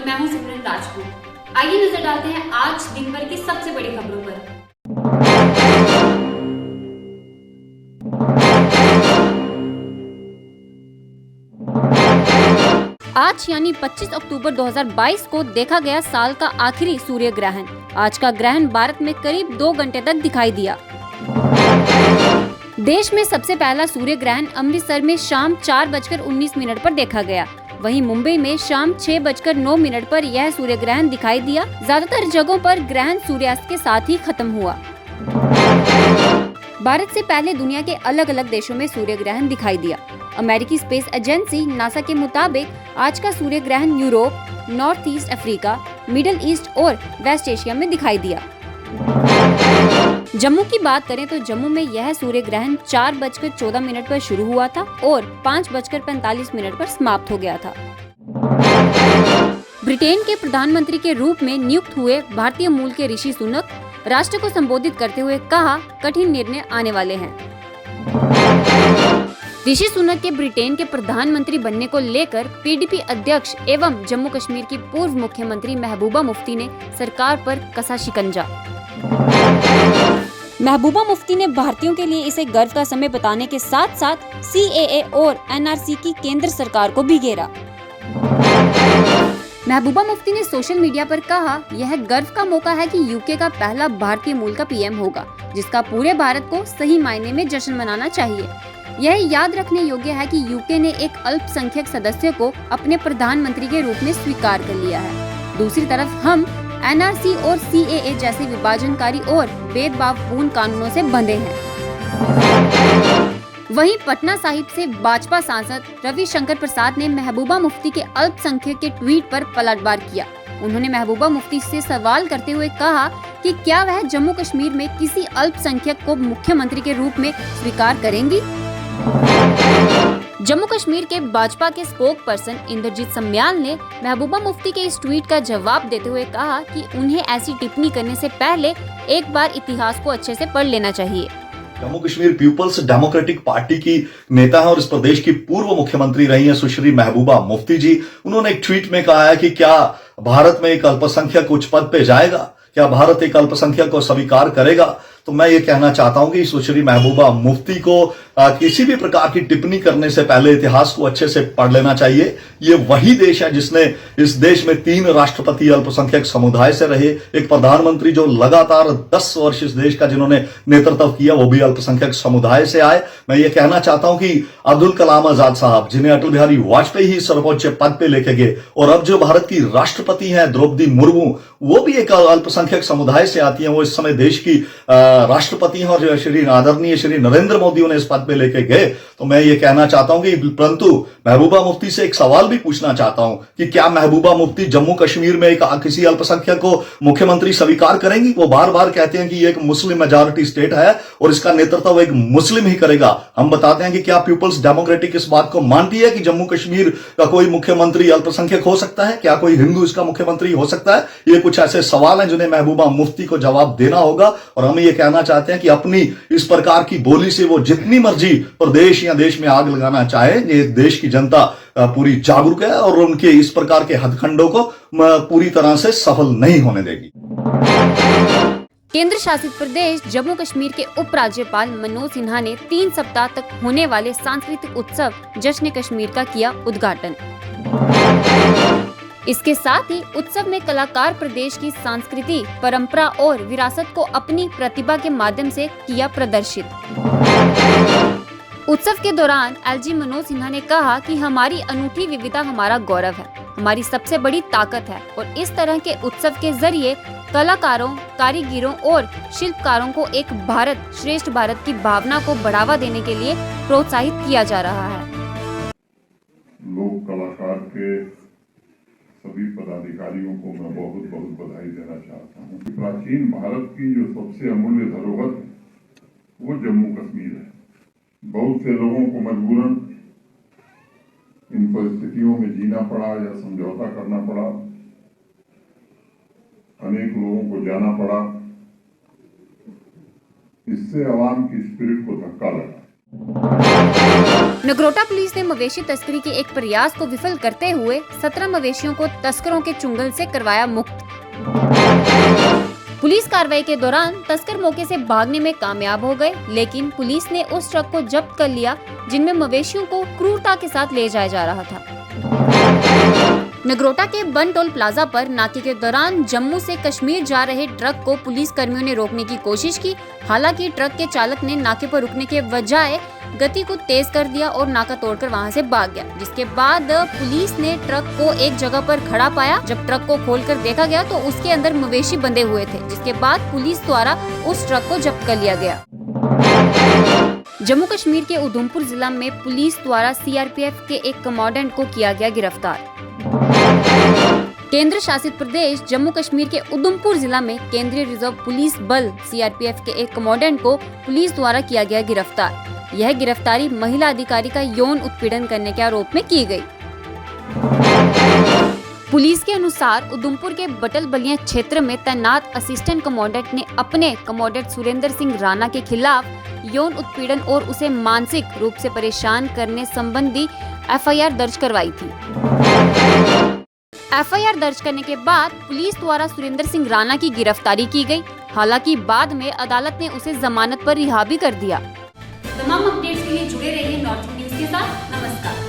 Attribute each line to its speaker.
Speaker 1: मैं हूं सिमरन राजपूत। आइए नजर डालते हैं आज दिन भर की सबसे बड़ी खबरों पर। आज यानी 25 अक्टूबर 2022 को देखा गया साल का आखिरी सूर्य ग्रहण। आज का ग्रहण भारत में करीब 2 घंटे तक दिखाई दिया। देश में सबसे पहला सूर्य ग्रहण अमृतसर में शाम 4:19 पर देखा गया। वहीं मुंबई में शाम 6:09 पर यह सूर्य ग्रहण दिखाई दिया। ज्यादातर जगहों पर ग्रहण सूर्यास्त के साथ ही खत्म हुआ। भारत से पहले दुनिया के अलग अलग देशों में सूर्य ग्रहण दिखाई दिया। अमेरिकी स्पेस एजेंसी नासा के मुताबिक आज का सूर्य ग्रहण Europe, north east Africa, middle east और वेस्ट एशिया में दिखाई दिया। जम्मू की बात करें तो जम्मू में यह सूर्य ग्रहण 4:14 पर शुरू हुआ था और 5:45 पर समाप्त हो गया था। ब्रिटेन के प्रधानमंत्री के रूप में नियुक्त हुए भारतीय मूल के ऋषि सुनक राष्ट्र को संबोधित करते हुए कहा, कठिन निर्णय आने वाले हैं। ऋषि सुनक के ब्रिटेन के प्रधानमंत्री बनने को लेकर पीडीपी अध्यक्ष एवं जम्मू कश्मीर की पूर्व मुख्यमंत्री महबूबा मुफ्ती ने सरकार पर कसा शिकंजा। महबूबा मुफ्ती ने भारतीयों के लिए इसे गर्व का समय बताने के साथ साथ सीएए और एनआरसी की केंद्र सरकार को भी घेरा। महबूबा मुफ्ती ने सोशल मीडिया पर कहा, यह गर्व का मौका है कि यूके का पहला भारतीय मूल का पीएम होगा, जिसका पूरे भारत को सही मायने में जश्न मनाना चाहिए। यह याद रखने योग्य है कि यूके ने एक अल्पसंख्यक सदस्य को अपने प्रधानमंत्री के रूप में स्वीकार कर लिया है। दूसरी तरफ हम एनआरसी और सीएए जैसे विभाजनकारी और भेदभावपूर्ण कानूनों से बंधे हैं। वहीं पटना साहिब से भाजपा सांसद रविशंकर प्रसाद ने महबूबा मुफ्ती के अल्पसंख्यक के ट्वीट पर पलटवार किया। उन्होंने महबूबा मुफ्ती से सवाल करते हुए कहा कि क्या वह जम्मू कश्मीर में किसी अल्पसंख्यक को मुख्यमंत्री के रूप में स्वीकार करेंगी। जम्मू कश्मीर के भाजपा के स्पोक पर्सन इंद्रजीत सम्याल ने महबूबा मुफ्ती के इस ट्वीट का जवाब देते हुए कहा कि उन्हें ऐसी टिप्पणी करने से पहले एक बार इतिहास को अच्छे से पढ़ लेना चाहिए।
Speaker 2: Jammu Kashmir peoples democratic party की नेता है और इस प्रदेश की पूर्व मुख्यमंत्री रही हैं सुश्री महबूबा मुफ्ती जी। उन्होंने एक ट्वीट में कहा है कि क्या भारत में एक अल्पसंख्यक उच्च पद पे जाएगा, क्या भारत एक अल्पसंख्यक को स्वीकार करेगा। तो मैं ये कहना चाहता हूं कि सुश्री महबूबा मुफ्ती को किसी भी प्रकार की टिप्पणी करने से पहले इतिहास को अच्छे से पढ़ लेना चाहिए। ये वही देश है जिसने इस देश में 3 राष्ट्रपति अल्पसंख्यक समुदाय से रहे, एक प्रधानमंत्री जो लगातार 10 वर्ष इस देश का जिन्होंने नेतृत्व किया वो भी अल्पसंख्यक समुदाय से आए। मैं ये कहना चाहता हूं कि अब्दुल कलाम आजाद साहब, जिन्हें अटल बिहारी वाजपेयी ही सर्वोच्च पद पे लेके गए, और अब जो भारत की राष्ट्रपति हैं द्रौपदी मुर्मू, वो भी एक अल्पसंख्यक समुदाय से आती हैं। वो इस समय देश की राष्ट्रपति हैं और श्री आदरणीय श्री नरेंद्र मोदी उन्हें इस पद पे लेके गए। तो मैं ये कहना चाहता हूं कि परंतु महबूबा मुफ्ती से एक सवाल भी पूछना चाहता हूं कि क्या महबूबा मुफ्ती जम्मू कश्मीर में एक किसी अल्पसंख्यक को मुख्यमंत्री स्वीकार करेंगी। वो बार बार कहते हैं कि ये एक मुस्लिम मेजॉरिटी स्टेट है और इसका नेतृत्व एक मुस्लिम ही करेगा। हम बताते हैं कि क्या पीपल्स डेमोक्रेटिक इस बात को मानती है कि जम्मू कश्मीर का कोई मुख्यमंत्री अल्पसंख्यक हो सकता है, क्या कोई हिंदू इसका मुख्यमंत्री हो सकता है। ये कुछ ऐसे सवाल हैं जिन्हें महबूबा मुफ्ती को जवाब देना होगा। और हम ये कहना चाहते हैं कि अपनी इस प्रकार की बोली से वो जितनी मर्जी प्रदेश या देश में आग लगाना चाहे, ये देश की जनता पूरी जागरूक है और उनके इस प्रकार के हथखंडों को पूरी तरह से सफल नहीं होने देगी।
Speaker 1: केंद्र शासित प्रदेश जम्मू कश्मीर के उपराज्यपाल मनोज सिन्हा ने 3 सप्ताह तक होने वाले सांस्कृतिक उत्सव जश्न कश्मीर का किया उद्घाटन। इसके साथ ही उत्सव में कलाकार प्रदेश की संस्कृति, परंपरा और विरासत को अपनी प्रतिभा के माध्यम से किया प्रदर्शित। उत्सव के दौरान एलजी मनोज सिन्हा ने कहा कि हमारी अनूठी विविधता हमारा गौरव है, हमारी सबसे बड़ी ताकत है और इस तरह के उत्सव के जरिए कलाकारों, कारीगरों और शिल्पकारों को एक भारत श्रेष्ठ भारत की भावना को बढ़ावा देने के लिए प्रोत्साहित किया जा रहा है।
Speaker 3: लोक कलाकार के सभी पदाधिकारियों को मैं बहुत बहुत बधाई देना चाहता हूँ। प्राचीन भारत की जो सबसे अमूल्य धरोहर वो जम्मू कश्मीर है। बहुत से लोगों को मजबूरन इन परिस्थितियों में जीना पड़ा या समझौता करना पड़ा, अनेक लोगों को जाना पड़ा। इससे आवाम की स्पिरिट को धक्का लगा।
Speaker 1: नगरोटा पुलिस ने मवेशी तस्करी के एक प्रयास को विफल करते हुए 17 मवेशियों को तस्करों के चुंगल से करवाया मुक्त। पुलिस कार्रवाई के दौरान तस्कर मौके से भागने में कामयाब हो गए, लेकिन पुलिस ने उस ट्रक को जब्त कर लिया जिनमें मवेशियों को क्रूरता के साथ ले जाया जा रहा था। नगरोटा के बन टोल प्लाजा पर नाके के दौरान जम्मू से कश्मीर जा रहे ट्रक को पुलिस कर्मियों ने रोकने की कोशिश की। हालांकि ट्रक के चालक ने नाके पर रुकने के बजाय गति को तेज कर दिया और नाका तोड़कर वहां से भाग गया, जिसके बाद पुलिस ने ट्रक को एक जगह पर खड़ा पाया। जब ट्रक को खोलकर देखा गया तो उसके अंदर मवेशी बंधे हुए थे, जिसके बाद पुलिस द्वारा उस ट्रक को जब्त कर लिया गया। जम्मू कश्मीर के उधमपुर जिला में पुलिस द्वारा सीआरपीएफ के एक कमांडेंट को किया गया गिरफ्तार। केंद्र शासित प्रदेश जम्मू कश्मीर के उधमपुर जिला में केंद्रीय रिजर्व पुलिस बल सीआरपीएफ के एक कमांडेंट को पुलिस द्वारा किया गया गिरफ्तार। यह गिरफ्तारी महिला अधिकारी का यौन उत्पीड़न करने के आरोप में की गई। पुलिस के अनुसार उधमपुर के बटल बलिया क्षेत्र में तैनात असिस्टेंट कमांडेंट ने अपने कमांडेंट सुरेंद्र सिंह राणा के खिलाफ यौन उत्पीड़न और उसे मानसिक रूप से परेशान करने संबंधी एफआईआर दर्ज करवाई थी। एफआईआर दर्ज करने के बाद पुलिस द्वारा सुरेंद्र सिंह राणा की गिरफ्तारी की गई। हालांकि बाद में अदालत ने उसे जमानत पर रिहा भी कर दिया। तमाम अपडेट्स के लिए जुड़े रहिए नॉर्थ न्यूज के साथ। नमस्कार।